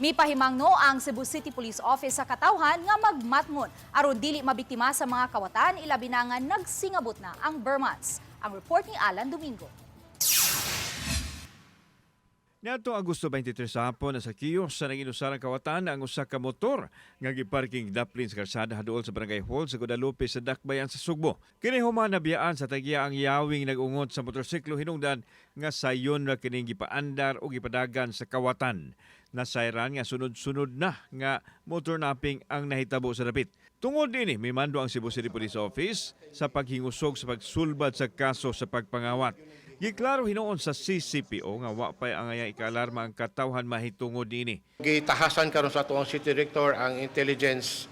Mipahimangno ang Cebu City Police Office sa katawhan nga magmatngon aron dili mabiktima sa mga kawatan ilabi na nga nagsingabot na ang Bermans. Ang report ni Alan Domingo. Niadtong Agosto 23 sa hapon sa kiyos sa nanginusarang kawatan ang usa ka motor nga giparking daplin sa kalsada haduol sa Barangay Hall sa Guadalupe sa Dakbayan sa Sugbo. Kini human nabiyaan sa tagya ang yawing nag-ungot sa motorsiklo hinungdan nga sayon ra kining gipaandar o gipadagan sa kawatan. Nasayran nga sunod-sunod na nga motor napping ang nahitabo sa dapit. Tungod ini, may mando ang Cebu City Police Office sa paghingusog sa pagsulbad sa kaso sa pagpangawat. Giklaro hinoon sa CCPO nga wa pay ang ayang ikaalarma ang katawhan mahitungod ini. Gitahasan karon sa tuong City Director ang intelligence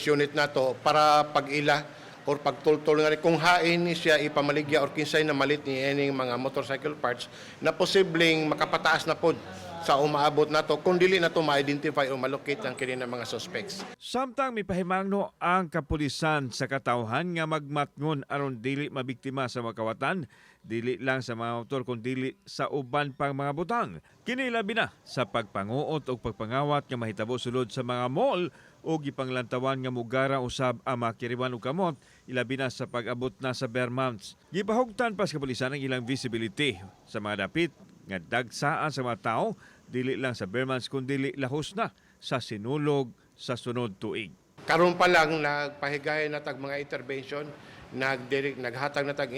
unit nato para pag-ila or pagtultol nga kung hain ni siya ipamaligya or kinsay na malit ni ining mga motorcycle parts na posibleng makapataas na pod sa umaabot nato kung dili nato ma-identify o malocate ang kini ng mga suspects. Samtang mipahimangno ang kapulisan sa katawhan nga magmatngon aron dili mabiktima sa mga kawatan, dili lang sa mga motor kundi dili sa uban pang mga butang. Kini labi na sa pagpanguot o pagpangawat nga mahitabo sulod sa mga mall o gipanglantawan nga mugara usab ang makiriwan og kamot ilabi na sa pag-abot na sa bare months. Gipahugtan pa sa kapulisan ang ilang visibility sa mga dapit nga dagsaan sa mga tao dili lang sa bare months kundi dili lahos na sa sinulog sa sunod tuig. Karon pa lang nagpahigay na tag mga intervention, naghatag na tag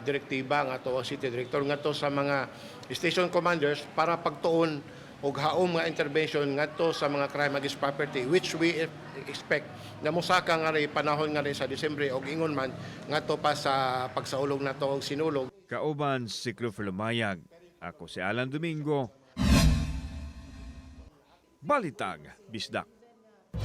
direktiba nga to City Director nga to sa mga station commanders para pagtuon og haom nga intervention ngadto sa mga crime against property which we expect na mosaka nga rin panahon nga rin sa Disyembre og ingon man ngadto pa sa pagsaulog nato og sinulog. Kauban si Clufer Lumayag. Ako si Alan Domingo. Balitang Bisdak.